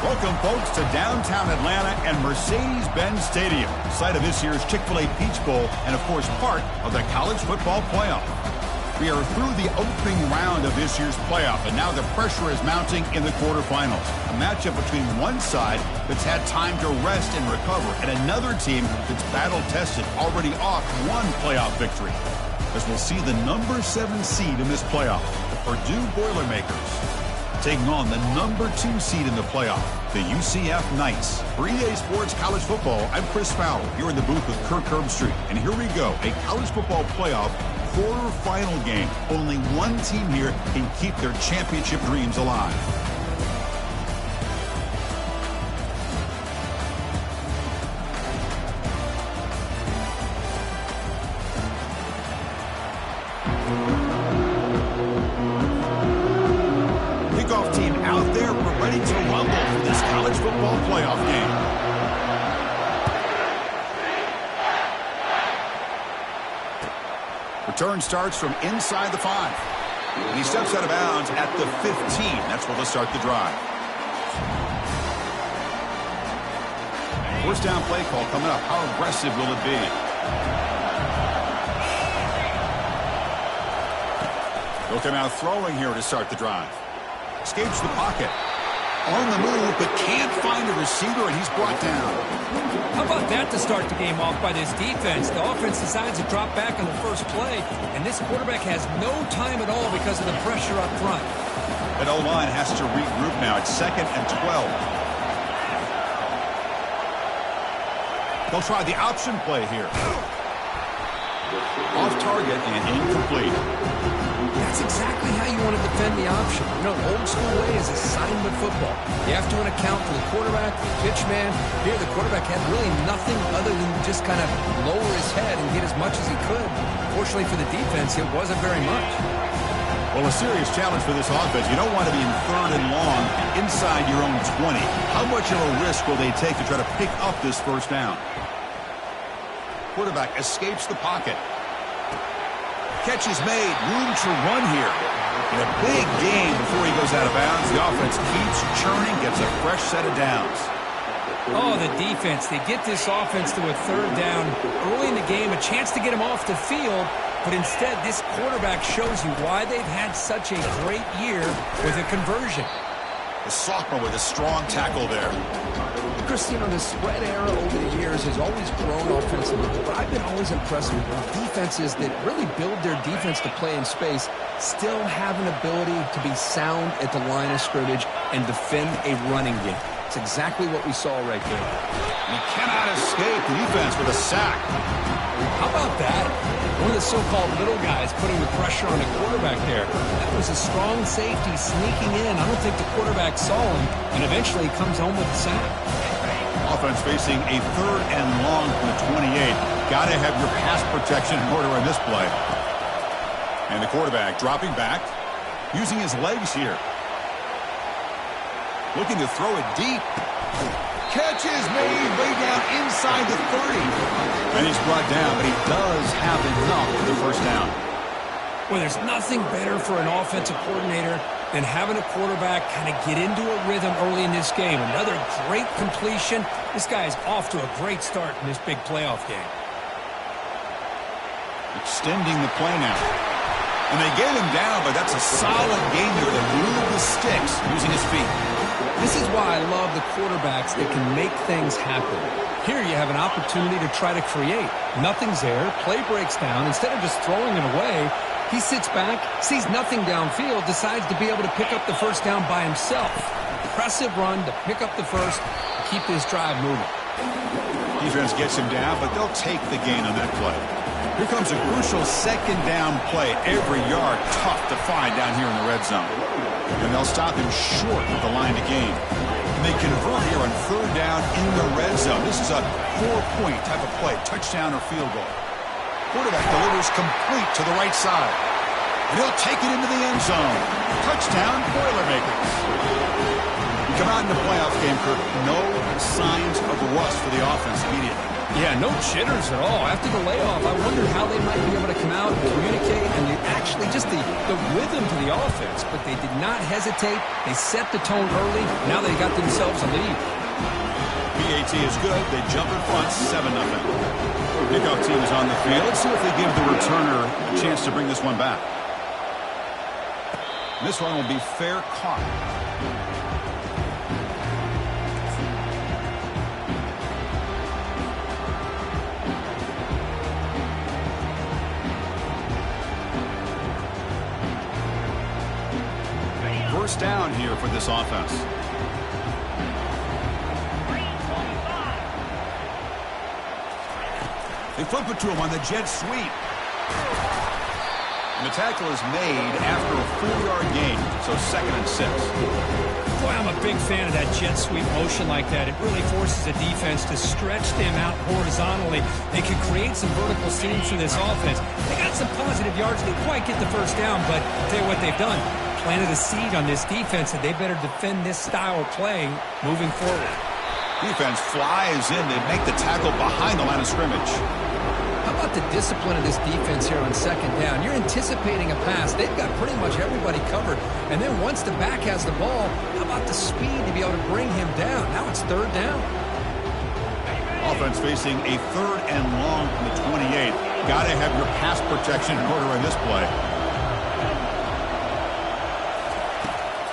Welcome, folks, to downtown Atlanta and Mercedes-Benz Stadium, site of this year's Chick-fil-A Peach Bowl and, of course, part of the college football playoff. We are through the opening round of this year's playoff, and now the pressure is mounting in the quarterfinals. A matchup between one side that's had time to rest and recover, and another team that's battle-tested, already off one playoff victory. As we'll see the number 7 seed in this playoff, the Purdue Boilermakers, taking on the number 2 seed in the playoff, the UCF Knights. For EA Sports College Football, I'm Chris Fowler, here in the booth with Kirk Herbstreit. And here we go, a college football playoff quarterfinal game. Only one team here can keep their championship dreams alive. Team out there, we're ready to rumble for this college football playoff game. Return starts from inside the 5. And he steps out of bounds at the 15. That's where they'll start the drive. First down play call coming up. How aggressive will it be? They'll come out throwing here to start the drive. Escapes the pocket. On the move, but can't find a receiver, and he's brought down. How about that to start the game off by this defense? The offense decides to drop back on the first play, and this quarterback has no time at all because of the pressure up front. That O-line has to regroup now. It's 2nd and 12. They'll try the option play here. Off target and incomplete. That's exactly how you want to defend the option. You know, old school way is assignment football. You have to account for the quarterback, the pitch man. Here, the quarterback had really nothing other than just kind of lower his head and get as much as he could. Fortunately for the defense, it wasn't very much. Well, a serious challenge for this offense. You don't want to be in 3rd and long inside your own 20. How much of a risk will they take to try to pick up this first down? Quarterback escapes the pocket. Catch is made. Room to run here. In a big game before he goes out of bounds. The offense keeps churning, gets a fresh set of downs. Oh, the defense. They get this offense to a 3rd down early in the game, a chance to get him off the field. But instead, this quarterback shows you why they've had such a great year with a conversion. The sophomore with a strong tackle there. Chris, you know, the spread era over the years has always grown offensively, but I've been always impressed with defenses that really build their defense to play in space, still have an ability to be sound at the line of scrimmage and defend a running game. It's exactly what we saw right there. He cannot escape the defense with a sack. How about that? One of the so-called little guys putting the pressure on the quarterback there. That was a strong safety sneaking in. I don't think the quarterback saw him, and eventually he comes home with a sack. Offense facing a 3rd and long from the 28. Got to have your pass protection in order in this play. And the quarterback dropping back, using his legs here. Looking to throw it deep. Catch is made way down inside the 30. And he's brought down, but he does have enough for the first down. Well, there's nothing better for an offensive coordinator than having a quarterback kind of get into a rhythm early in this game. Another great completion. This guy is off to a great start in this big playoff game. Extending the play now. And they get him down, but that's a solid game there to move the sticks using his feet. This is why I love the quarterbacks that can make things happen. Here you have an opportunity to try to create. Nothing's there. Play breaks down. Instead of just throwing it away, he sits back, sees nothing downfield, decides to be able to pick up the first down by himself. Impressive run to pick up the first, keep this drive moving. Defense gets him down, but they'll take the gain on that play. Here comes a crucial 2nd down play. Every yard tough to find down here in the red zone. And they'll stop him short of the line to gain. And they convert here on 3rd down in the red zone. This is a 4-point type of play, touchdown or field goal. Quarterback delivers complete to the right side. And he'll take it into the end zone. Touchdown, Boilermakers. We come out in the playoff game, Kirk. No signs of rust for the offense immediately. Yeah, no jitters at all. After the layoff, I wondered how they might be able to come out and communicate and actually just the rhythm to the offense. But they did not hesitate. They set the tone early. Now they got themselves a lead. PAT is good. They jump in front, 7-0. Kickoff team is on the field. Let's see if they give the returner a chance to bring this one back. This one will be fair caught. First down here for this offense. They flip it to him on the jet sweep. And the tackle is made after a 4-yard gain, so 2nd and 6. Boy, I'm a big fan of that jet sweep motion like that. It really forces a defense to stretch them out horizontally. They can create some vertical seams for this offense. They got some positive yards. They didn't quite get the first down, but I'll tell you what they've done. Planted a seed on this defense that they better defend this style of play moving forward. Defense flies in. They make the tackle behind the line of scrimmage. How about the discipline of this defense here on 2nd down? You're anticipating a pass. They've got pretty much everybody covered. And then once the back has the ball, how about the speed to be able to bring him down? Now it's 3rd down. Offense facing a 3rd and long from the 28. Got to have your pass protection in order in this play.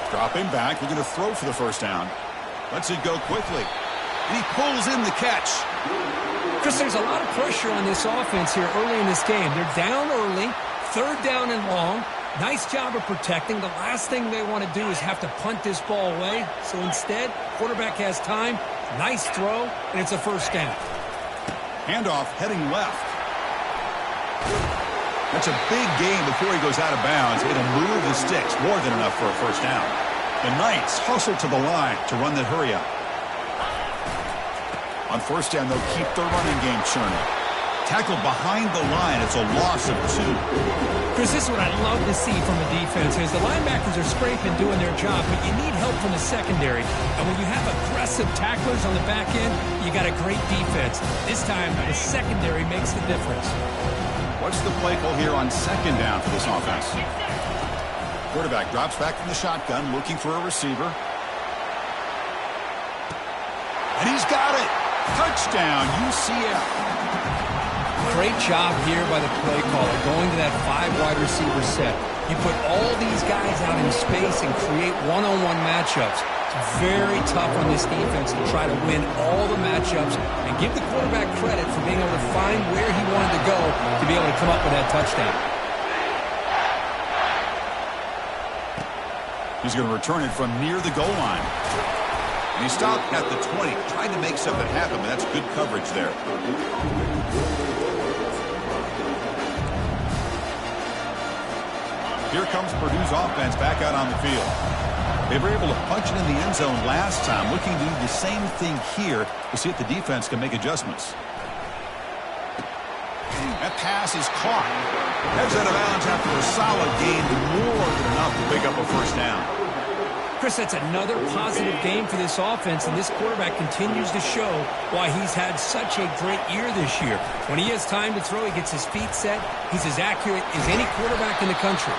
Dropping back, looking to throw for the first down. Lets it go quickly. And he pulls in the catch. Chris, there's a lot of pressure on this offense here early in this game. They're down early, 3rd down and long. Nice job of protecting. The last thing they want to do is have to punt this ball away. So instead, quarterback has time. Nice throw, and it's a first down. Handoff heading left. That's a big gain before he goes out of bounds. It'll move the sticks, more than enough for a first down. The Knights hustle to the line to run that hurry up. On first down, they'll keep their running game churning. Tackled behind the line. It's a loss of 2. Chris, this is what I love to see from a defense is the linebackers are scraping, doing their job, but you need help from the secondary. And when you have aggressive tacklers on the back end, you got a great defense. This time, the secondary makes the difference. What's the play call here on second down for this offense? Quarterback drops back from the shotgun, looking for a receiver. And he's got it. Touchdown, UCF. Great job here by the play caller, going to that 5 wide receiver set. You put all these guys out in space and create one-on-one matchups. It's very tough on this defense to try to win all the matchups and give the quarterback credit for being able to find where he wanted to go to be able to come up with that touchdown. He's going to return it from near the goal line. And he stopped at the 20, trying to make something happen, but that's good coverage there. Here comes Purdue's offense back out on the field. They were able to punch it in the end zone last time, looking to do the same thing here to see if the defense can make adjustments. That pass is caught. Heads out of bounds after a solid gain, more than enough to pick up a first down. Chris, that's another positive game for this offense, and this quarterback continues to show why he's had such a great year this year. When he has time to throw, he gets his feet set. He's as accurate as any quarterback in the country.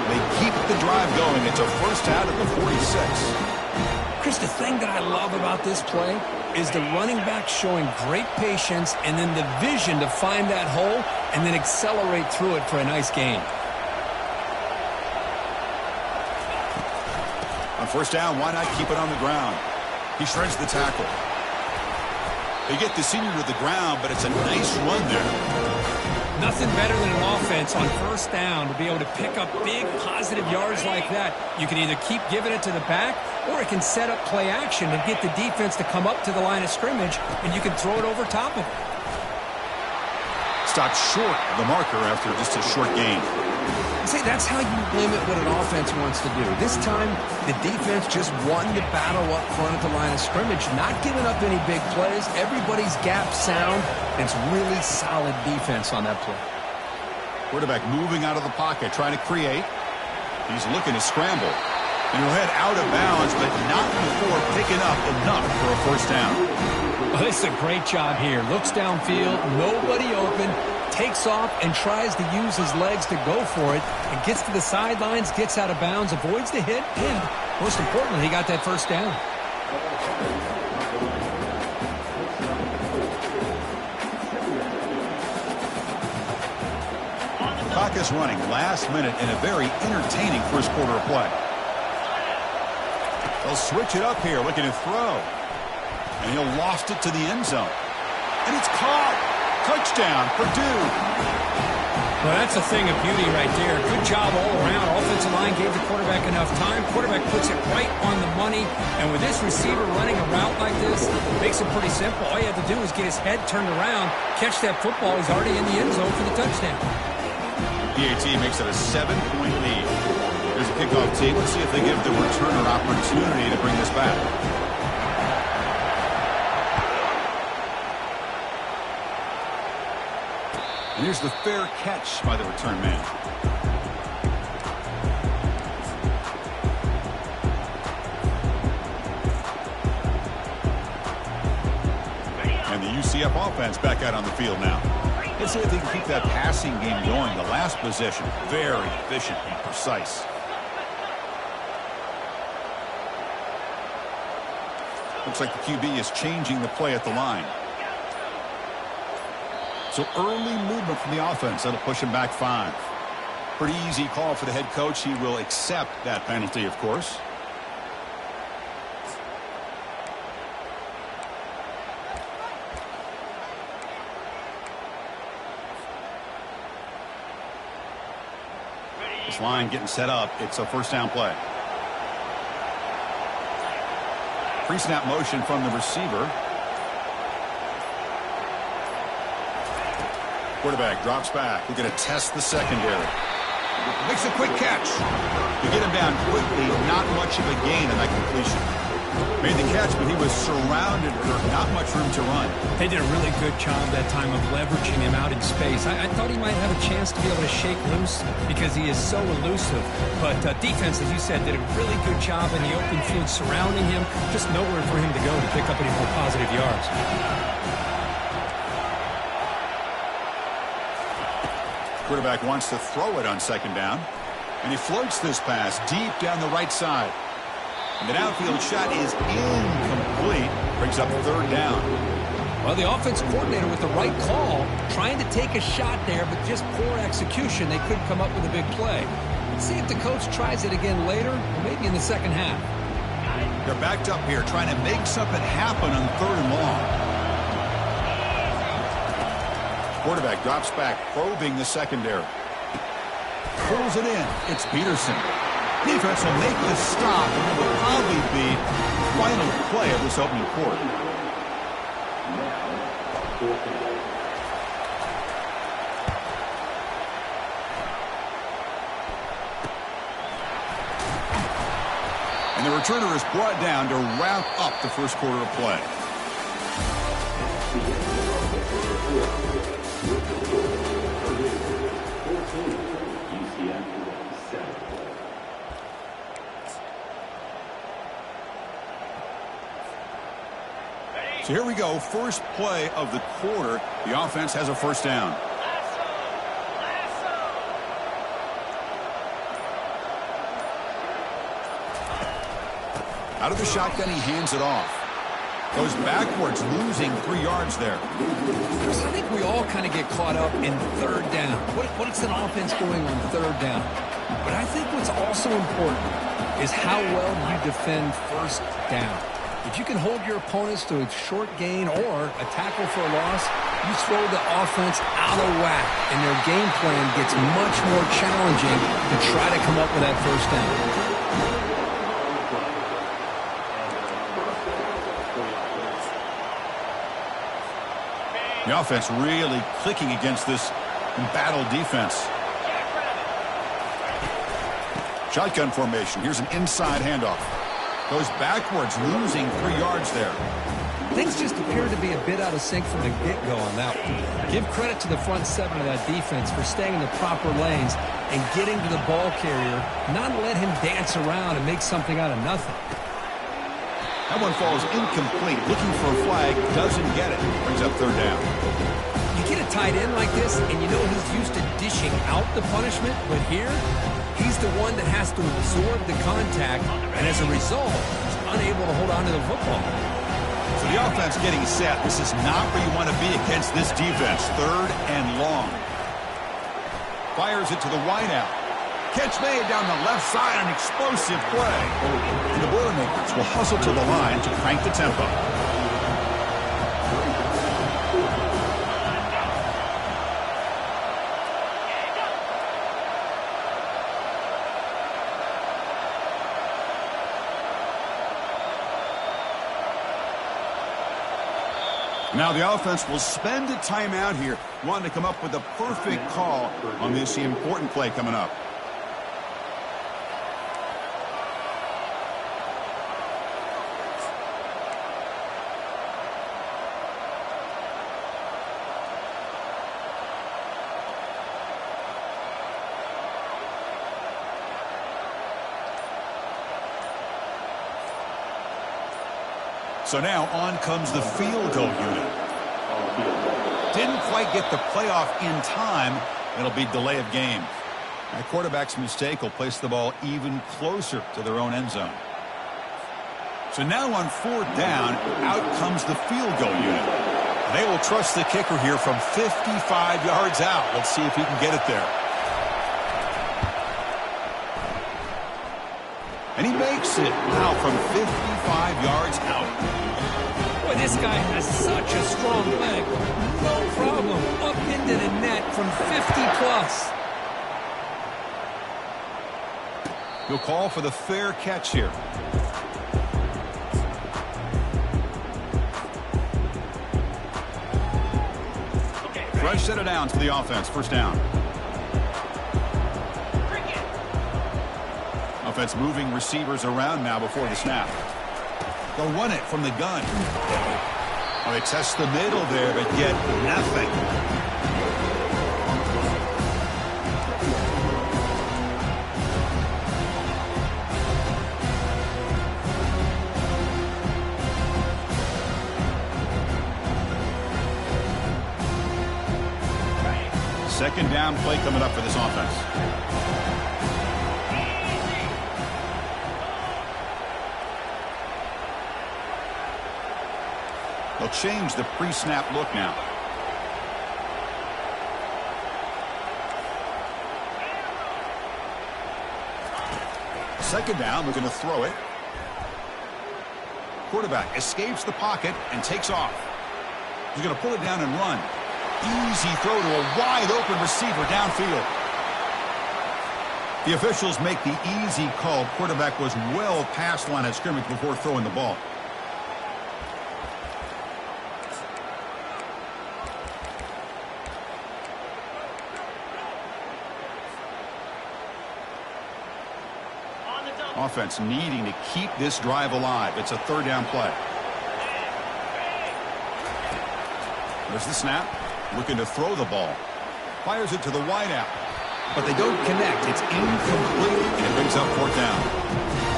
They keep the drive going. It's a first out at the 46. Chris, the thing that I love about this play is the running back showing great patience and then the vision to find that hole and then accelerate through it for a nice gain. On first down, why not keep it on the ground? He shreds the tackle. They get the senior to the ground, but it's a nice run there. Nothing better than an offense on first down to be able to pick up big positive yards like that. You can either keep giving it to the back or it can set up play action to get the defense to come up to the line of scrimmage and you can throw it over top of it. Stopped short of the marker after just a short gain. See, that's how you limit what an offense wants to do. This time, the defense just won the battle up front at the line of scrimmage, not giving up any big plays. Everybody's gap sound. It's really solid defense on that play. Quarterback moving out of the pocket, trying to create. He's looking to scramble. And he'll head out of bounds, but not before picking up enough for a first down. Well, this is a great job here. Looks downfield, nobody open. Takes off and tries to use his legs to go for it and gets to the sidelines, gets out of bounds, avoids the hit, and most importantly, he got that first down. Clock is running last minute in a very entertaining first quarter of play. They'll switch it up here, looking to throw. And he'll loft it to the end zone. And it's caught. Touchdown, Purdue. Well, that's a thing of beauty right there. Good job all around. Offensive line gave the quarterback enough time. Quarterback puts it right on the money. And with this receiver running a route like this, it makes it pretty simple. All you have to do is get his head turned around, catch that football. He's already in the end zone for the touchdown. PAT makes it a 7-point lead. There's a kickoff team. Let's see if they give the returner opportunity to bring this back. And here's the fair catch by the return man. And the UCF offense back out on the field now. Let's see if they can keep that passing game going. The last possession, very efficient and precise. Looks like the QB is changing the play at the line. So early movement from the offense. That'll push him back 5. Pretty easy call for the head coach. He will accept that penalty, of course. This line getting set up. It's a first down play. Pre-snap motion from the receiver. Quarterback drops back. We're going to test the secondary. Makes a quick catch. To get him down quickly, not much of a gain in that completion. Made the catch, but he was surrounded for not much room to run. They did a really good job that time of leveraging him out in space. I thought he might have a chance to be able to shake loose because he is so elusive. But defense, as you said, did a really good job in the open field surrounding him. Just nowhere for him to go to pick up any more positive yards. Quarterback wants to throw it on second down. And he floats this pass deep down the right side. And the downfield shot is incomplete. Brings up third down. Well, the offense coordinator with the right call, trying to take a shot there, but just poor execution. They couldn't come up with a big play. Let's see if the coach tries it again later, or maybe in the second half. They're backed up here, trying to make something happen on third and long. Quarterback drops back, probing the secondary. Pulls it in. It's Peterson. Defense will make the stop, and it will probably be the final play of this opening quarter. And the returner is brought down to wrap up the first quarter of play. So here we go, first play of the quarter. The offense has a first down. Out of the shotgun, he hands it off. Goes backwards, losing 3 yards there. I think we all kind of get caught up in third down. What's an offense doing on third down? But I think what's also important is how well you defend first down. If you can hold your opponents to a short gain or a tackle for a loss, you throw the offense out of whack, and their game plan gets much more challenging to try to come up with that first down. The offense really clicking against this embattled defense. Shotgun formation. Here's an inside handoff. Goes backwards, losing 3 yards there. Things just appear to be a bit out of sync from the get-go on that one. Give credit to the front seven of that defense for staying in the proper lanes and getting to the ball carrier, not let him dance around and make something out of nothing. That one falls incomplete. Looking for a flag, doesn't get it. Brings up third down. You get a tight end like this, and you know he's used to dishing out the punishment, but here, he's the one that has to absorb the contact, and as a result, he's unable to hold on to the football. So the offense getting set. This is not where you want to be against this defense. Third and long. Fires it to the wideout. Catch made down the left side, an explosive play. And the Boilermakers will hustle to the line to crank the tempo. Now the offense will spend a timeout here, wanting to come up with a perfect call on this important play coming up. So now on comes the field goal unit. Didn't quite get the playoff in time. It'll be delay of game. That quarterback's mistake will place the ball even closer to their own end zone. So now on fourth down, out comes the field goal unit. They will trust the kicker here from 55 yards out. Let's see if he can get it there. And he makes it now from 55 yards out. Boy, this guy has such a strong leg. No problem. Up into the net from 50-plus. He'll call for the fair catch here. Fresh set of downs for the offense. First down. Offense moving receivers around now before the snap. They'll run it from the gun. Well, they test the middle there, but get nothing. Second down play coming up for this offense. They'll change the pre-snap look now. Second down, they're going to throw it. Quarterback escapes the pocket and takes off. He's going to pull it down and run. Easy throw to a wide-open receiver downfield. The officials make the easy call. Quarterback was well past line of scrimmage before throwing the ball. Offense needing to keep this drive alive. It's a third down play. There's the snap. Looking to throw the ball. Fires it to the wideout. But they don't connect. It's incomplete. And it brings up fourth down.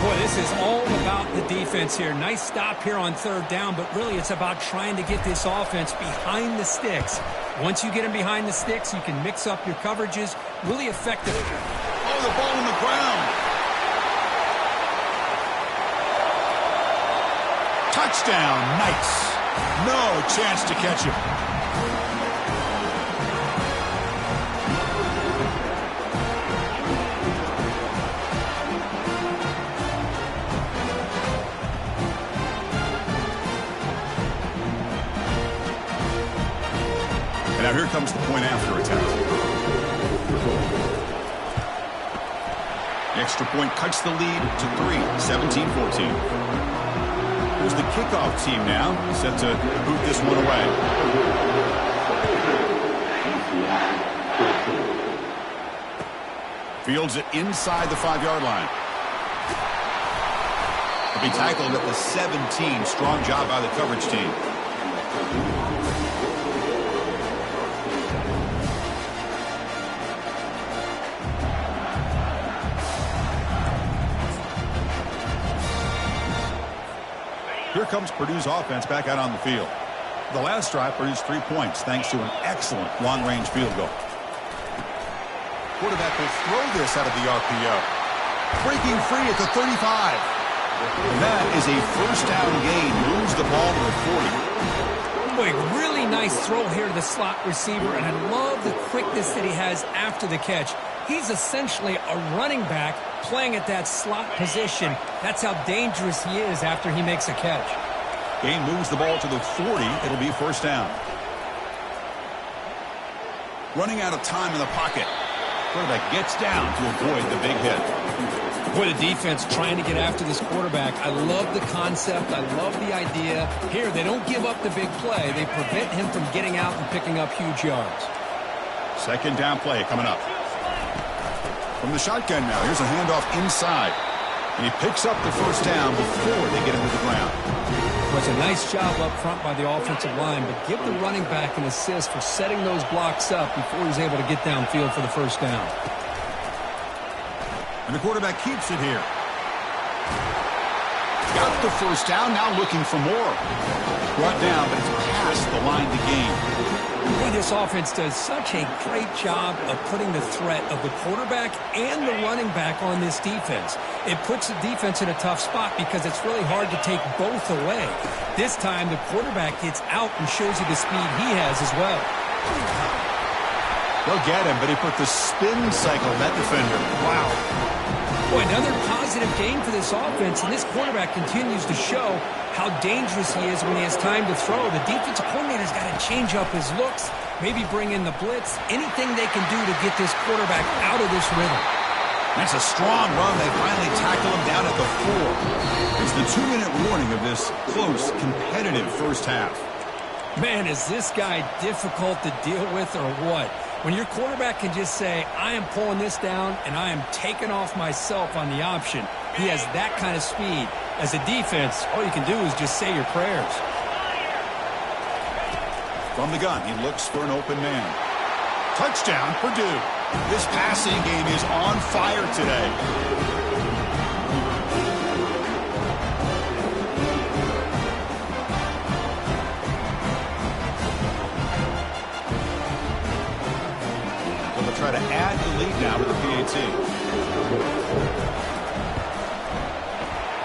Boy, this is all about the defense here. Nice stop here on third down, but really it's about trying to get this offense behind the sticks. Once you get them behind the sticks, you can mix up your coverages really effectively. Oh, the ball on the ground. Touchdown, Knights. No chance to catch him. And now here comes the point after attempt. The extra point cuts the lead to 3, 17-14. Here's the kickoff team now, set to boot this one away. Fields it inside the 5-yard line. He'll be tackled at the 17. Strong job by the coverage team. Here comes Purdue's offense back out on the field. The last drive produced 3 points thanks to an excellent long-range field goal. Quarterback will throw this out of the RPO. Breaking free at the 35. And that is a first down gain. Moves the ball to the 40. Boy, really nice throw here to the slot receiver, and I love the quickness that he has after the catch. He's essentially a running back playing at that slot position. That's how dangerous he is after he makes a catch. Gain moves the ball to the 40. It'll be first down. Running out of time in the pocket. Quarterback gets down to avoid the big hit. Boy, the defense trying to get after this quarterback. I love the concept. I love the idea. Here, they don't give up the big play. They prevent him from getting out and picking up huge yards. Second down play coming up. From the shotgun now, here's a handoff inside. And he picks up the first down before they get him to the ground. It was a nice job up front by the offensive line, but give the running back an assist for setting those blocks up before he's able to get downfield for the first down. And the quarterback keeps it here. Got the first down, now looking for more. Brought down, but it's past the line to gain. Boy, this offense does such a great job of putting the threat of the quarterback and the running back on this defense. It puts the defense in a tough spot because it's really hard to take both away. This time, the quarterback gets out and shows you the speed he has as well. They'll get him, but he put the spin cycle on that defender. Wow. Boy, another positive game for this offense, and this quarterback continues to show how dangerous he is when he has time to throw. The defensive coordinator's got to change up his looks, maybe bring in the blitz, anything they can do to get this quarterback out of this rhythm. That's a strong run. They finally tackle him down at the 4. It's the 2-minute warning of this close, competitive first half. Man, is this guy difficult to deal with or what? When your quarterback can just say, I am pulling this down and I am taking off myself on the option, he has that kind of speed. As a defense, all you can do is just say your prayers. From the gun, he looks for an open man. Touchdown, Purdue. This passing game is on fire today. Try to add the lead now with the PAT.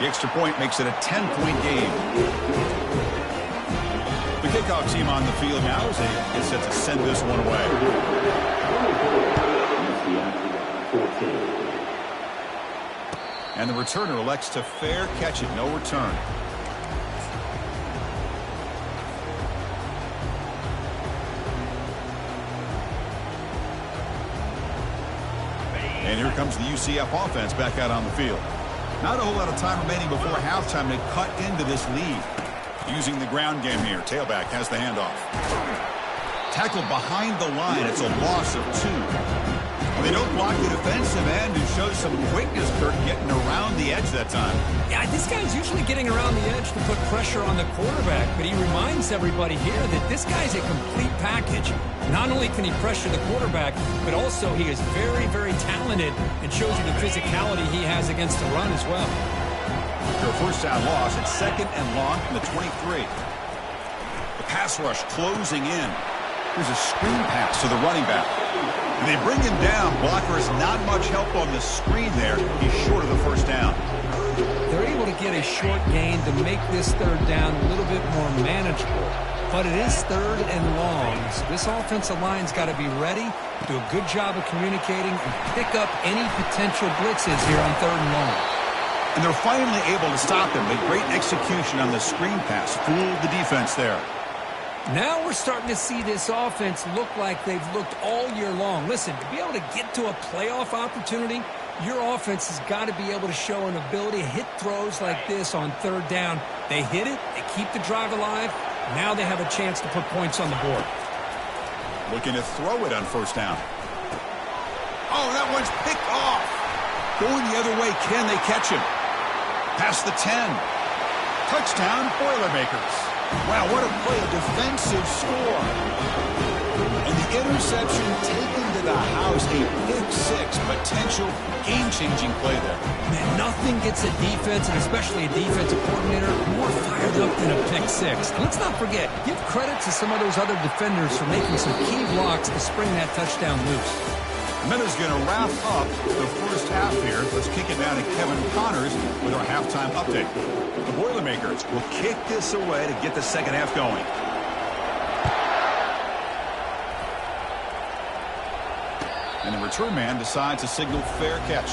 The extra point makes it a 10-point game. The kickoff team on the field now is set to send this one away. And the returner elects to fair catch it, no return. And here comes the UCF offense back out on the field. Not a whole lot of time remaining before halftime to cut into this lead. Using the ground game here. Tailback has the handoff. Tackled behind the line. It's a loss of 2. And they don't block the defensive end, who shows some quickness, Kirk, getting around the edge that time. Yeah, this guy's usually getting around the edge to put pressure on the quarterback, but he reminds everybody here that this guy's a complete package. Not only can he pressure the quarterback, but also he is very, very talented and shows you the physicality he has against the run as well. After a first down loss, it's 2nd and long from the 23. The pass rush closing in. Here's a screen pass to the running back. And they bring him down. Blocker has not much help on the screen there. He's short of the first down. They're able to get a short gain to make this 3rd down a little bit more manageable. But it is 3rd and long, so this offensive line's got to be ready, do a good job of communicating, and pick up any potential blitzes here on 3rd and long. And they're finally able to stop him. A great execution on the screen pass. Fooled the defense there. Now we're starting to see this offense look like they've looked all year long. Listen, to be able to get to a playoff opportunity, your offense has got to be able to show an ability to hit throws like this on 3rd down. They hit it, they keep the drive alive. Now they have a chance to put points on the board. Looking to throw it on 1st down. Oh, that one's picked off. Going the other way, can they catch him? Past the 10. Touchdown, Boilermakers. Wow, what a play, a defensive score. And the interception taken to the house, a pick-6, potential game-changing play there. Man, nothing gets a defense, and especially a defensive coordinator, more fired up than a pick-6. Let's not forget, give credit to some of those other defenders for making some key blocks to spring that touchdown loose. Minna's going to wrap up the first half here. Let's kick it down to Kevin Connors with our halftime update. The Boilermakers will kick this away to get the second half going. And the return man decides to signal fair catch.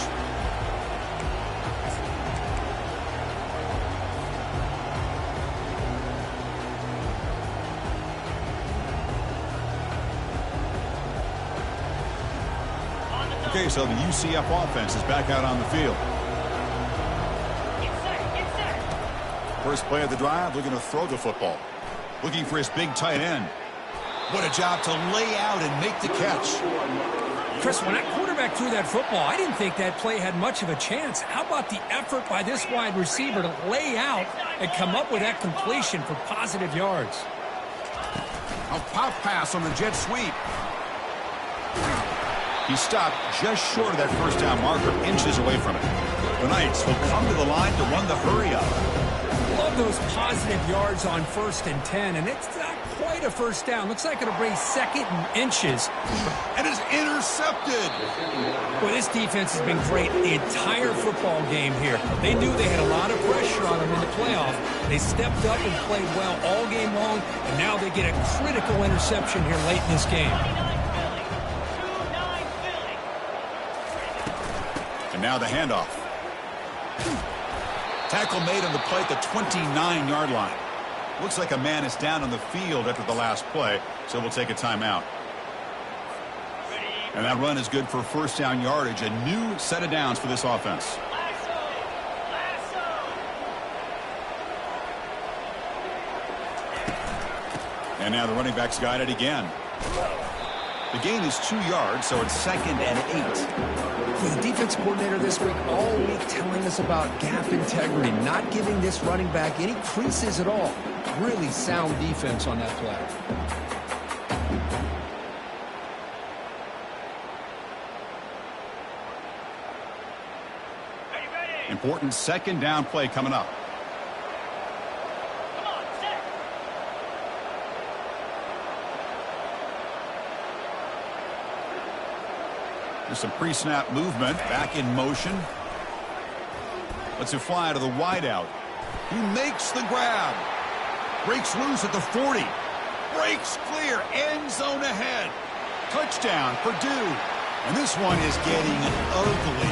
Okay, so the UCF offense is back out on the field. First play of the drive, looking to throw the football. Looking for his big tight end. What a job to lay out and make the catch. Chris, when that quarterback threw that football, I didn't think that play had much of a chance. How about the effort by this wide receiver to lay out and come up with that completion for positive yards? A pop pass on the jet sweep. He stopped just short of that first down marker, inches away from it. The Knights will come to the line to run the hurry up. Love those positive yards on 1st and 10, and it's not quite a first down. Looks like it'll bring 2nd and inches. And is intercepted. Boy, this defense has been great the entire football game here. They knew they had a lot of pressure on them in the playoff. They stepped up and played well all game long, and now they get a critical interception here late in this game. And now the handoff. Tackle made on the play at the 29-yard line. Looks like a man is down on the field after the last play, so we'll take a timeout. And that run is good for first down yardage, a new set of downs for this offense. And now the running back's got it again. The gain is 2 yards, so it's 2nd and 8. For the defense coordinator this week, all week telling us about gap integrity, not giving this running back any creases at all. Really sound defense on that play. Important 2nd down play coming up. There's some pre-snap movement. Back in motion. Lets it fly to the wideout. He makes the grab. Breaks loose at the 40. Breaks clear. End zone ahead. Touchdown, Purdue. And this one is getting ugly.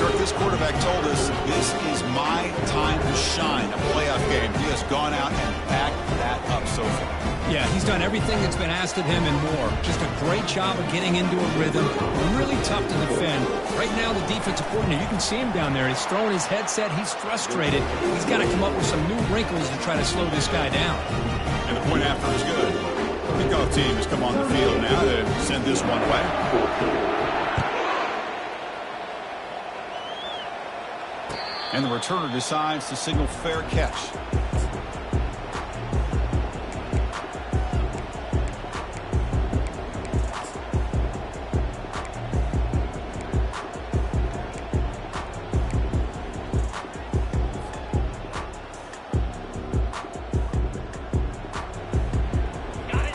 Kirk, this quarterback told us this is my time to shine. A playoff game. He has gone out and backed that up so far. Yeah, he's done everything that's been asked of him and more. Just a great job of getting into a rhythm. Really tough to defend. Right now, the defensive coordinator, you can see him down there. He's throwing his headset. He's frustrated. He's got to come up with some new wrinkles to try to slow this guy down. And the point after is good. Kickoff team has come on the field now to send this one away. And the returner decides to signal fair catch.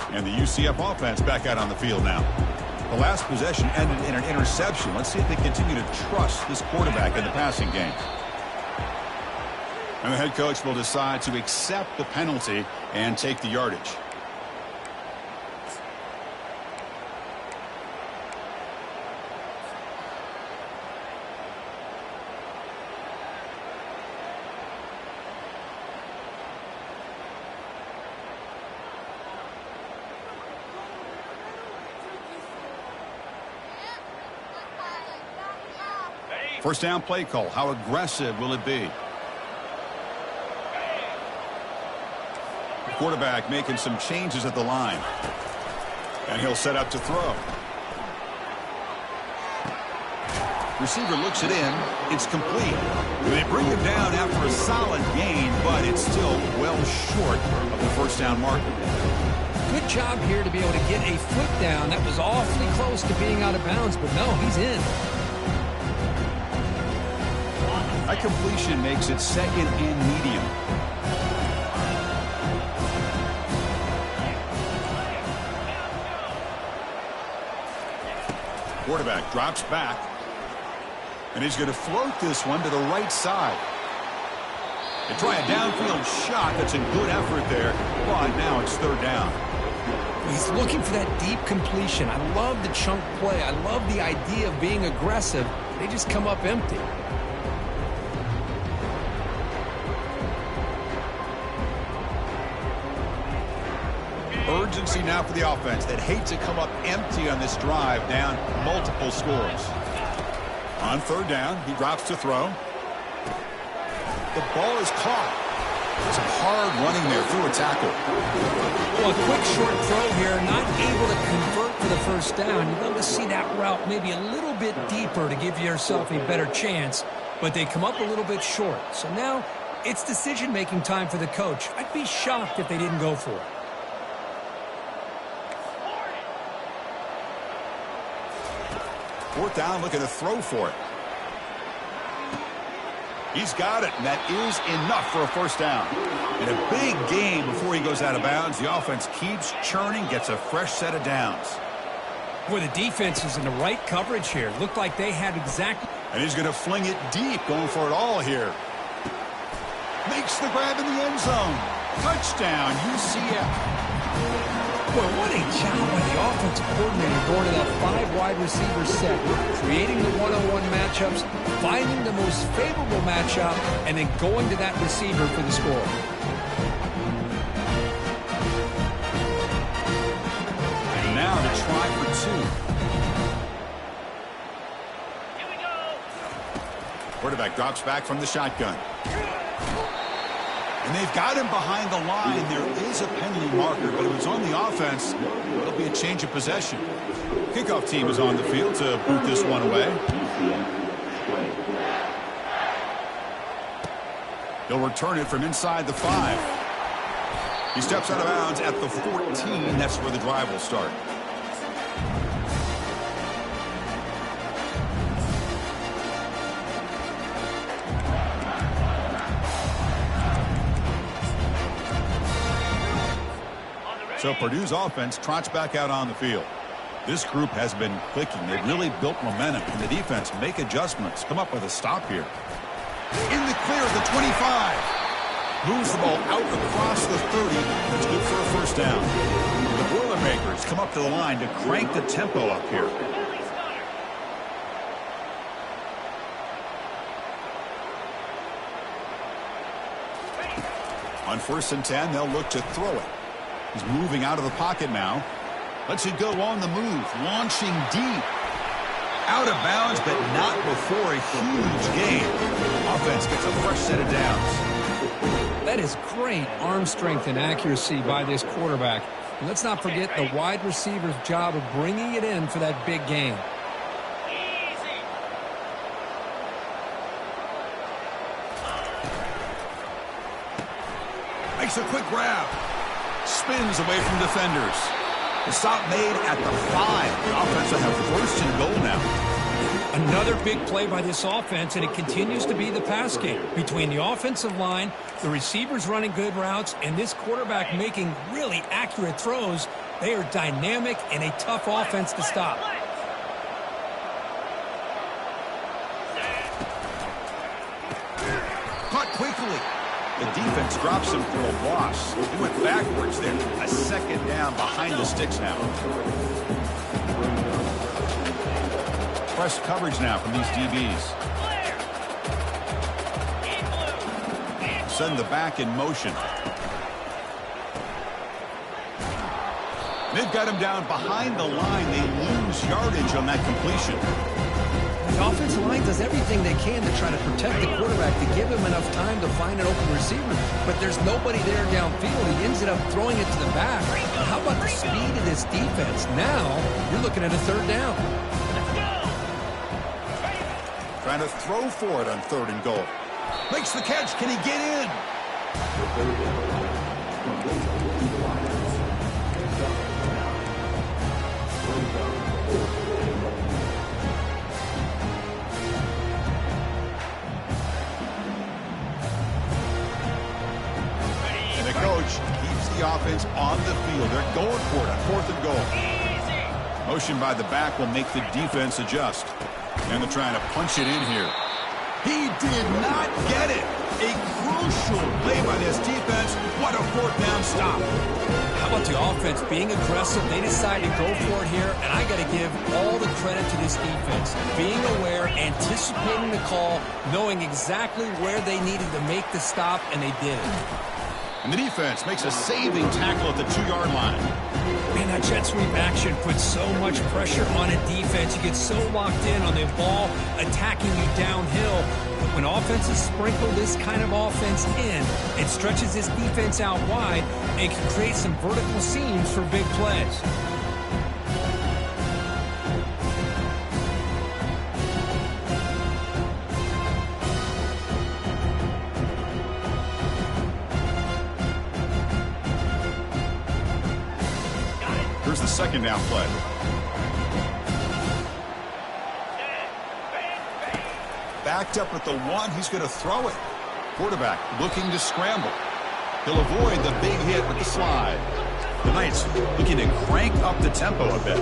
And the UCF offense back out on the field now. The last possession ended in an interception. Let's see if they continue to trust this quarterback in the passing game. And the head coach will decide to accept the penalty and take the yardage. First down play call. How aggressive will it be? Quarterback making some changes at the line. And he'll set up to throw. Receiver looks it in. It's complete. They bring him down after a solid gain, but it's still well short of the first down marker. Good job here to be able to get a foot down. That was awfully close to being out of bounds, but no, he's in. That completion makes it 2nd and medium. Quarterback drops back. And he's going to float this one to the right side. They try a downfield shot. That's a good effort there. But now it's 3rd down. He's looking for that deep completion. I love the chunk play. I love the idea of being aggressive. They just come up empty. Urgency now for the offense that hates to come up empty on this drive, down multiple scores. On 3rd down, he drops to throw. The ball is caught. Some hard running there through a tackle. Well, a quick short throw here, not able to convert for the first down. You'd love to see that route maybe a little bit deeper to give yourself a better chance, but they come up a little bit short. So now it's decision-making time for the coach. I'd be shocked if they didn't go for it. 4th down, looking to throw for it. He's got it, and that is enough for a first down. In a big game before he goes out of bounds, the offense keeps churning, gets a fresh set of downs. Boy, the defense is in the right coverage here. Looked like they had exactly... And he's going to fling it deep, going for it all here. Makes the grab in the end zone. Touchdown, UCF. Boy, what a job by the offensive coordinator going to that 5 wide receiver set, creating the one-on-one matchups, finding the most favorable matchup, and then going to that receiver for the score. And now to try for 2. Here we go. Quarterback drops back from the shotgun. And they've got him behind the line. There is a penalty marker, but if it's on the offense, it'll be a change of possession. Kickoff team is on the field to boot this one away. He'll return it from inside the 5. He steps out of bounds at the 14. That's where the drive will start. So Purdue's offense trots back out on the field. This group has been clicking. They've really built momentum, and the defense make adjustments. Come up with a stop here. In the clear of the 25. Moves the ball out across the 30. That's good for a first down. The Boilermakers come up to the line to crank the tempo up here. On 1st and 10, they'll look to throw it. He's moving out of the pocket now. Lets it go on the move. Launching deep. Out of bounds, but not before a huge gain. Offense gets a fresh set of downs. That is great arm strength and accuracy by this quarterback. And let's not forget the wide receiver's job of bringing it in for that big gain. Makes a quick grab. Spins away from defenders. The stop made at the 5. The offense will have 1st and goal now. Another big play by this offense, and it continues to be the pass game. Between the offensive line, the receivers running good routes, and this quarterback making really accurate throws, they are dynamic and a tough offense to stop. Caught quickly. The defense drops him for a loss. He went backwards there. A second down behind the sticks now. Press coverage now from these DBs. Send the back in motion. They've got him down behind the line. They lose yardage on that completion. The offensive line does everything they can to try to protect the quarterback, to give him enough time to find an open receiver. But there's nobody there downfield. He ends up throwing it to the back. But how about the speed of this defense? Now you're looking at a 3rd down. Trying to throw for it on 3rd and goal. Makes the catch. Can he get in? Keeps the offense on the field. They're going for it on 4th and goal. Motion by the back will make the defense adjust. And they're trying to punch it in here. He did not get it. A crucial play by this defense. What a 4th down stop. How about the offense being aggressive? They decide to go for it here, and I got to give all the credit to this defense. Being aware, anticipating the call, knowing exactly where they needed to make the stop, and they did it. And the defense makes a saving tackle at the 2-yard line. Man, that jet sweep action puts so much pressure on a defense. You get so locked in on the ball attacking you downhill. But when offenses sprinkle this kind of offense in, it stretches this defense out wide and can create some vertical seams for big plays. Here's the 2nd down play. Backed up at the 1. He's going to throw it. Quarterback looking to scramble. He'll avoid the big hit with the slide. The Knights looking to crank up the tempo a bit.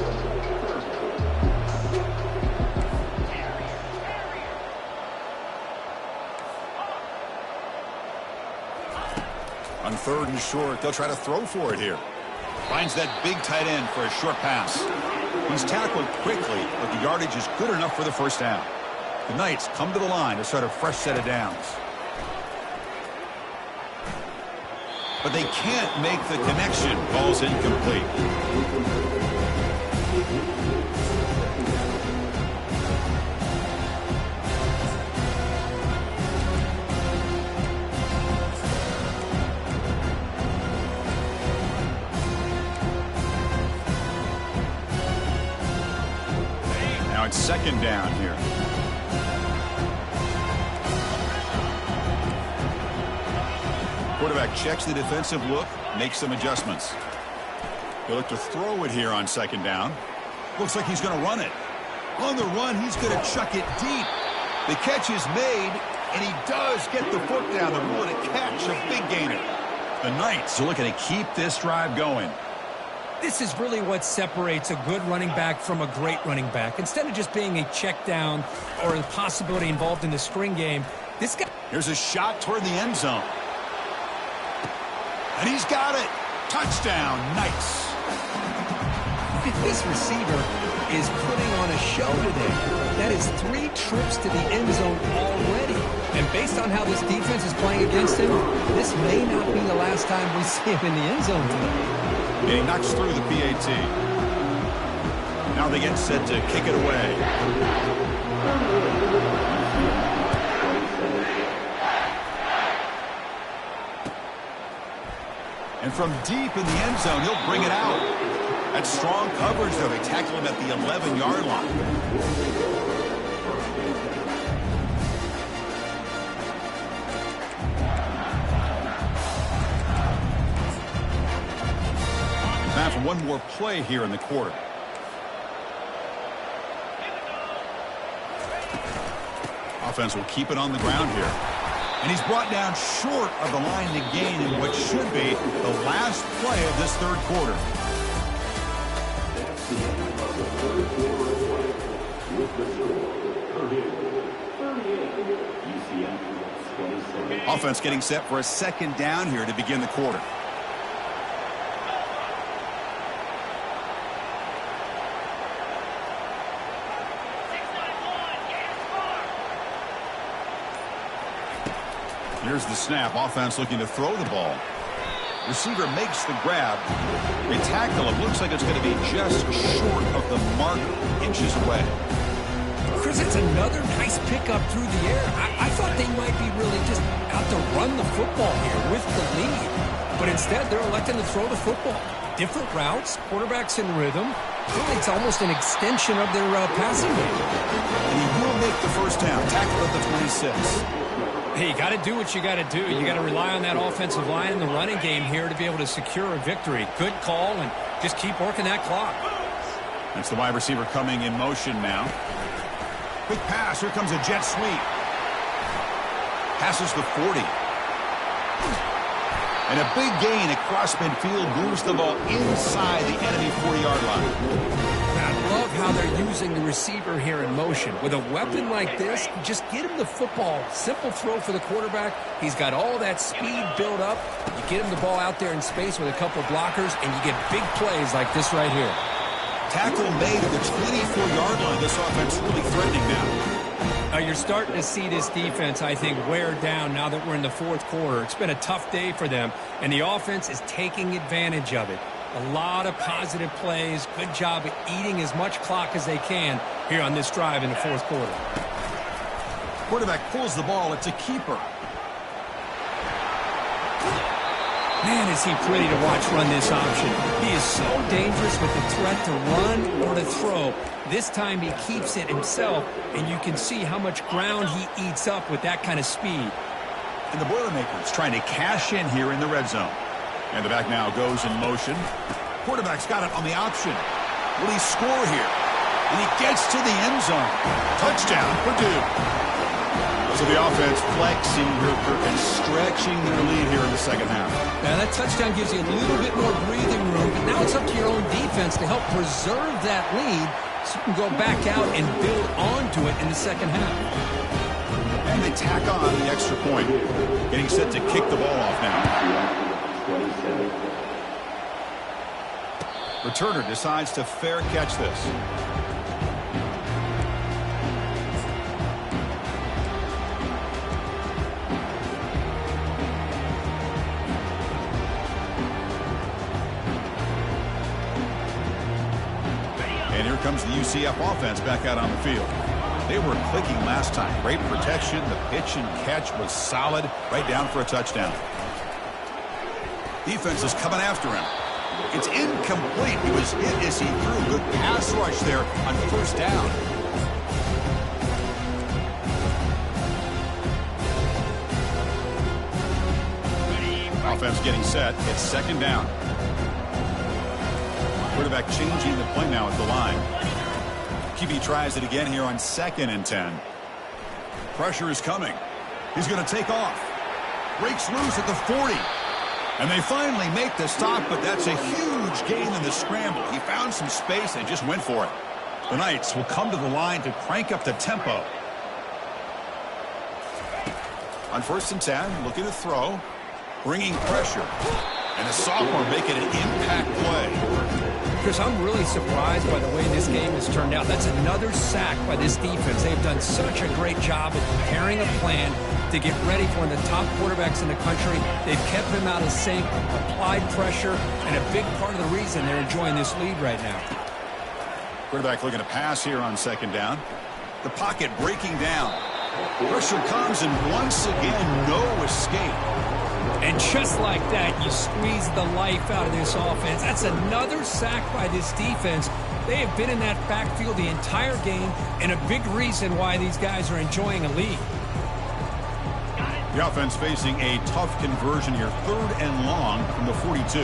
On 3rd and short, they'll try to throw for it here. Finds that big tight end for a short pass. He's tackled quickly, but the yardage is good enough for the 1st down. The Knights come to the line to start a fresh set of downs. But they can't make the connection. Ball's incomplete. Now it's second down here. Quarterback checks the defensive look, makes some adjustments. He'll look to throw it here on second down. Looks like he's going to run it. On the run, he's going to chuck it deep. The catch is made, and he does get the foot down. The rule to catch, a big gainer. The Knights are looking to keep this drive going. This is really what separates a good running back from a great running back. Instead of just being a check down or a possibility involved in the screen game, this guy... Here's a shot toward the end zone. And he's got it. Touchdown, Knights. This receiver is putting on a show today. That is 3 trips to the end zone already. And based on how this defense is playing against him, this may not be the last time we see him in the end zone today. And he knocks through the PAT. Now they get set to kick it away. And from deep in the end zone, he'll bring it out. That's strong coverage, though. They tackle him at the 11-yard line. Time for one more play here in the quarter. Offense will keep it on the ground here. And he's brought down short of the line to gain in what should be the last play of this third quarter. Offense getting set for a second down here to begin the quarter. Here's the snap. Offense looking to throw the ball. Receiver makes the grab. They tackle him. Looks like it's going to be just short of the mark, inches away. Chris, it's another nice pickup through the air. I thought they might be really just out to run the football here with the lead. But instead, they're electing to throw the football. Different routes, quarterbacks in rhythm. Really, it's almost an extension of their passing game. And he will make the first down. Tackle at the 26. Hey, you got to do what you got to do. You got to rely on that offensive line in the running game here to be able to secure a victory. Good call, and just keep working that clock. That's the wide receiver coming in motion now. Quick pass. Here comes a jet sweep. Passes the 40. And a big gain across midfield moves the ball inside the enemy 40-yard line. I love how they're using the receiver here in motion. With a weapon like this, just get him the football. Simple throw for the quarterback. He's got all that speed built up. You get him the ball out there in space with a couple blockers, and you get big plays like this right here. Tackle made at the 24-yard line. This offense really threatening now. Now you're starting to see this defense, I think, wear down now that we're in the fourth quarter. It's been a tough day for them, and the offense is taking advantage of it. A lot of positive plays. Good job at eating as much clock as they can here on this drive in the fourth quarter. Quarterback pulls the ball. It's a keeper. Man, is he pretty to watch run this option. He is so dangerous with the threat to run or to throw. This time he keeps it himself, and you can see how much ground he eats up with that kind of speed. And the Boilermakers trying to cash in here in the red zone. And the back now goes in motion. Quarterback's got it on the option. Will he score here? And he gets to the end zone. Touchdown, Purdue. So the offense flexing here, and stretching their lead here in the second half. Now that touchdown gives you a little bit more breathing room, but now it's up to your own defense to help preserve that lead so you can go back out and build onto it in the second half. And they tack on the extra point. Getting set to kick the ball off now. Returner decides to fair catch this. And here comes the UCF offense back out on the field. They were clicking last time. Great protection. The pitch and catch was solid. Right down for a touchdown. Defense is coming after him. It's incomplete. He was hit as he threw. Good pass rush there on first down. Offense getting set. It's second down. Quarterback changing the play now at the line. QB tries it again here on 2nd and 10. Pressure is coming. He's going to take off. Breaks loose at the 40. And they finally make the stop, but that's a huge gain in the scramble. He found some space and just went for it. The Knights will come to the line to crank up the tempo. On 1st and 10, looking to throw. Bringing pressure. And the sophomore making an impact play. Chris, I'm really surprised by the way this game has turned out. That's another sack by this defense. They've done such a great job of preparing a plan to get ready for one of the top quarterbacks in the country. They've kept him out of sync, applied pressure, and a big part of the reason they're enjoying this lead right now. Quarterback looking to pass here on 2nd down. The pocket breaking down. Pressure comes, and once again, no escape. And just like that, you squeeze the life out of this offense. That's another sack by this defense. They have been in that backfield the entire game, and a big reason why these guys are enjoying a lead. The offense facing a tough conversion here. 3rd and long from the 42.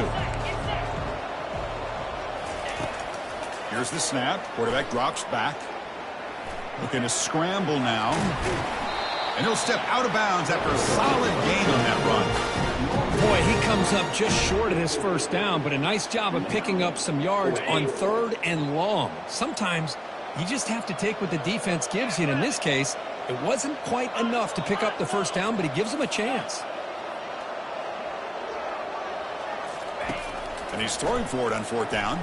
Here's the snap. Quarterback drops back. Looking to scramble now. And he'll step out of bounds after a solid gain on that run. Boy, he comes up just short of this 1st down, but a nice job of picking up some yards on 3rd and long. Sometimes you just have to take what the defense gives you, and in this case, it wasn't quite enough to pick up the 1st down, but he gives them a chance. And he's throwing for it on 4th down.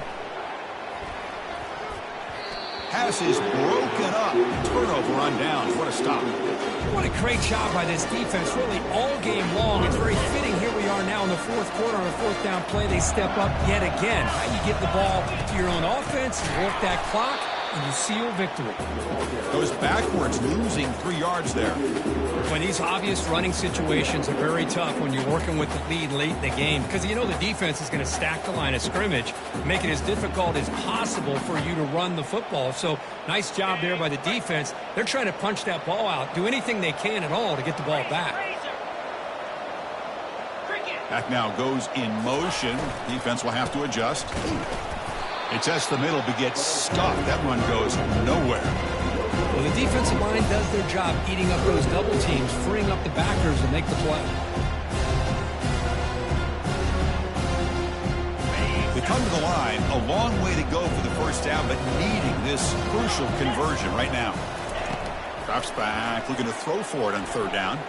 Pass is broken up. Turnover on downs. What a stop. What a great job by this defense, really all game long. It's very fitting. Here we are now in the 4th quarter on a 4th down play. They step up yet again. How you get the ball to your own offense, you work that clock, and you seal victory. Goes backwards, losing 3 yards there. When these obvious running situations are very tough when you're working with the lead late in the game, because you know the defense is going to stack the line of scrimmage, make it as difficult as possible for you to run the football. So nice job there by the defense. They're trying to punch that ball out, do anything they can at all to get the ball back. Back now goes in motion. Defense will have to adjust. He tests the middle but gets stuck. That one goes nowhere. Well, the defensive line does their job eating up those double teams, freeing up the backers to make the play. They come to the line, a long way to go for the 1st down, but needing this crucial conversion right now. Drops back, looking to throw for it on 3rd down.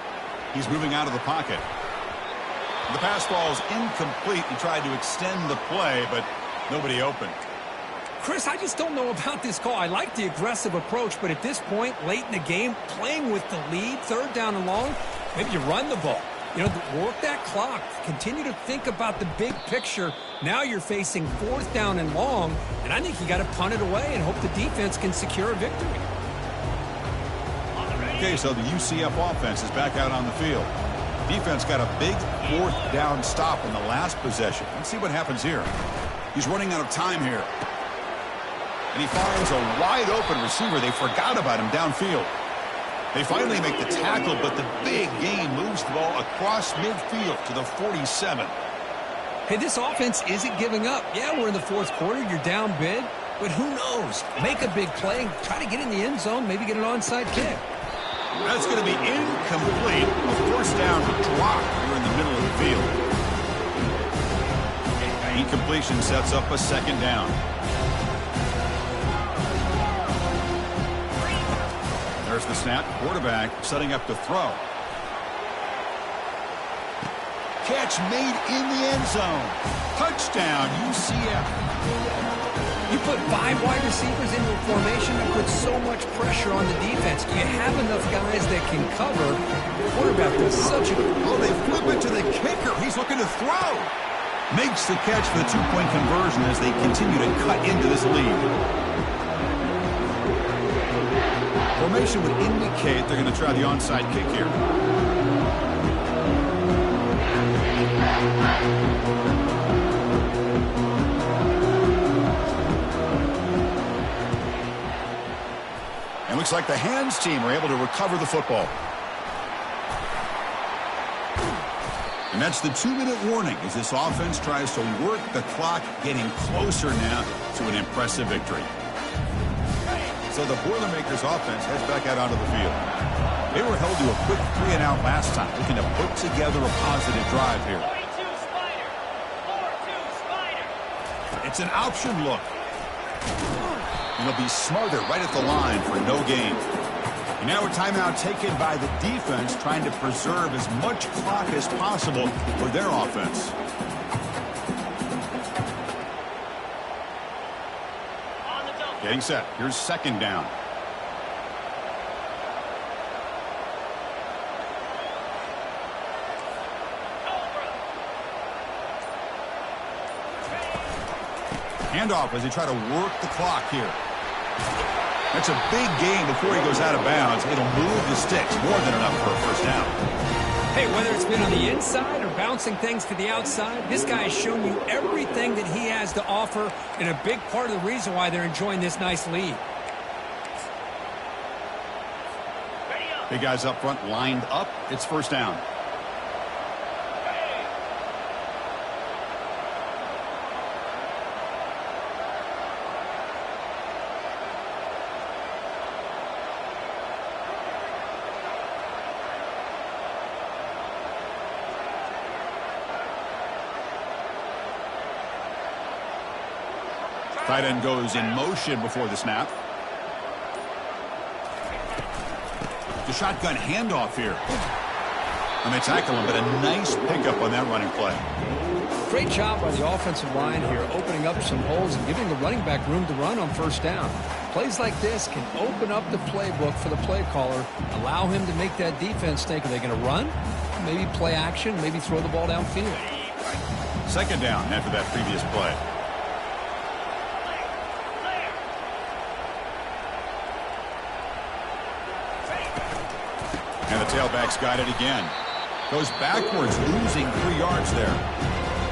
He's moving out of the pocket. The pass ball is incomplete. He tried to extend the play, but nobody open. Chris, I just don't know about this call. I like the aggressive approach, but at this point, late in the game, playing with the lead, 3rd down and long, maybe you run the ball. You know, work that clock. Continue to think about the big picture. Now you're facing 4th down and long, and I think you got to punt it away and hope the defense can secure a victory. Okay, so the UCF offense is back out on the field. Defense got a big 4th down stop in the last possession. Let's see what happens here. He's running out of time here. And he finds a wide-open receiver. They forgot about him downfield. They finally make the tackle, but the big gain moves the ball across midfield to the 47. Hey, this offense isn't giving up. Yeah, we're in the 4th quarter. You're down big. But who knows? Make a big play. Try to get in the end zone. Maybe get an onside kick. That's going to be incomplete. A 1st down drop here in the middle of the field. Incompletion sets up a 2nd down. There's the snap. Quarterback setting up to throw. Catch made in the end zone. Touchdown, UCF. You put 5 wide receivers into a formation that puts so much pressure on the defense. Do you have enough guys that can cover? The quarterback does such a... Oh, they flip it to the kicker. He's looking to throw. Makes the catch for the 2-point conversion as they continue to cut into this lead. Formation would indicate they're going to try the onside kick here. And looks like the hands team are able to recover the football. And And that's the 2-minute warning as this offense tries to work the clock, getting closer now to an impressive victory. So the Boilermakers offense heads back out onto the field. They were held to a quick 3-and-out last time, looking to put together a positive drive here. 42 Spider. 4-2 Spider. It's an option look. And they'll be smarter right at the line for no gain. And now a timeout taken by the defense, trying to preserve as much clock as possible for their offense. Getting set. Here's second down. Handoff as they try to work the clock here. That's a big gain before he goes out of bounds. It'll move the sticks, more than enough for a first down. Hey, whether it's been on the inside or bouncing things to the outside, this guy has shown you everything that he has to offer, and a big part of the reason why they're enjoying this nice lead. Big guys up front lined up. It's first down. Tight end goes in motion before the snap. The shotgun handoff here. And they tackle him, but a nice pickup on that running play. Great job by the offensive line here, opening up some holes and giving the running back room to run on first down. Plays like this can open up the playbook for the play caller, allow him to make that defense think, are they going to run? Maybe play action, maybe throw the ball downfield. Second down after that previous play. And the tailback's got it again. Goes backwards, losing 3 yards there.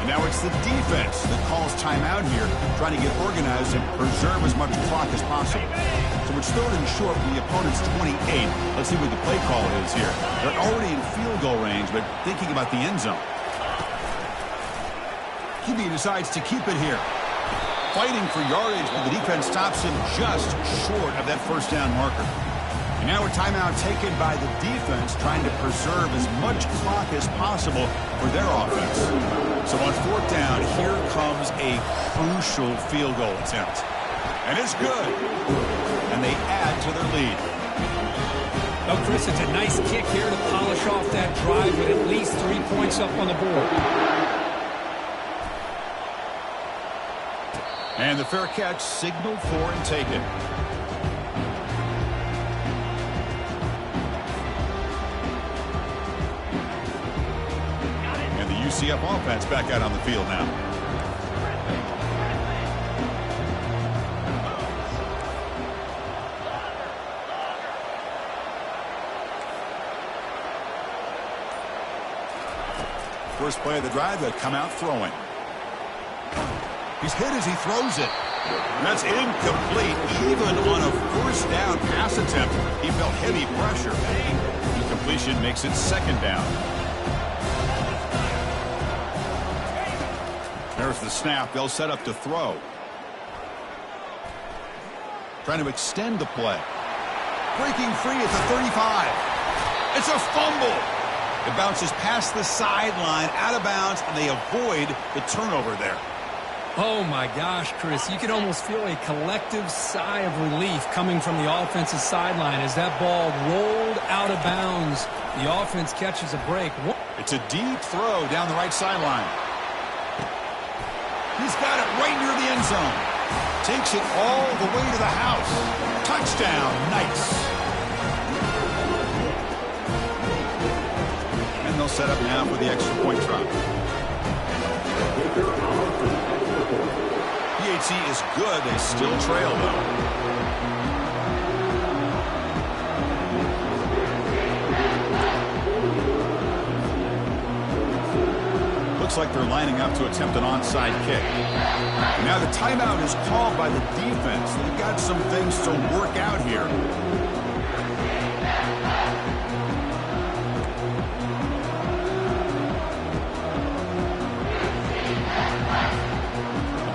And now it's the defense that calls timeout here, trying to get organized and preserve as much clock as possible. So it's third and short from the opponent's 28. Let's see what the play call is here. They're already in field goal range, but thinking about the end zone. QB decides to keep it here. Fighting for yardage, but the defense stops him just short of that first down marker. And now a timeout taken by the defense, trying to preserve as much clock as possible for their offense. So on fourth down, here comes a crucial field goal attempt. And it's good. And they add to their lead. Well, Chris, it's a nice kick here to polish off that drive with at least 3 points up on the board. And the fair catch signaled for and taken. UCF offense back out on the field now. First play of the drive, they come out throwing. He's hit as he throws it. That's incomplete. Even on a first down pass attempt, he felt heavy pressure. Incompletion makes it second down. There's the snap. They'll set up to throw. Trying to extend the play. Breaking free at the 35. It's a fumble. It bounces past the sideline, out of bounds, and they avoid the turnover there. Oh, my gosh, Chris. You can almost feel a collective sigh of relief coming from the offensive sideline as that ball rolled out of bounds. The offense catches a break. It's a deep throw down the right sideline. He's got it right near the end zone. Takes it all the way to the house. Touchdown. Nice. And they'll set up now for the extra point drop. PHC is good. They still trail, though. Looks like they're lining up to attempt an onside kick. Now the timeout is called by the defense. They've got some things to work out here.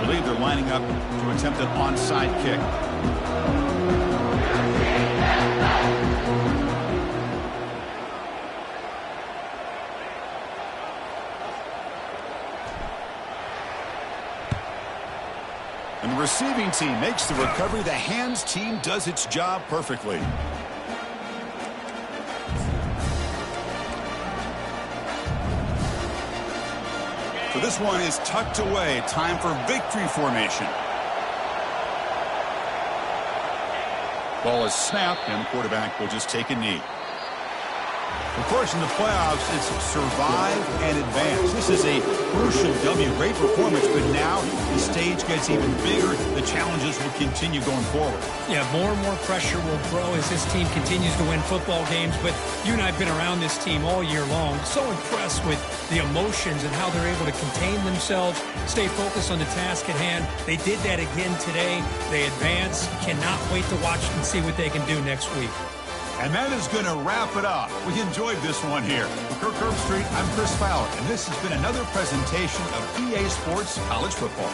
believe they're lining up to attempt an onside kick. And the receiving team makes the recovery. The hands team does its job perfectly. So this one is tucked away. Time for victory formation. Ball is snapped, and the quarterback will just take a knee. Of course, in the playoffs, it's survive and advance. This is a crucial W. Great performance, but now the stage gets even bigger. The challenges will continue going forward. Yeah, more and more pressure will grow as this team continues to win football games. But you and I have been around this team all year long. So impressed with the emotions and how they're able to contain themselves, stay focused on the task at hand. They did that again today. They advance. Cannot wait to watch and see what they can do next week. And that is going to wrap it up. We enjoyed this one here. For Kirk Herbstreit, I'm Chris Fowler, and this has been another presentation of EA Sports College Football.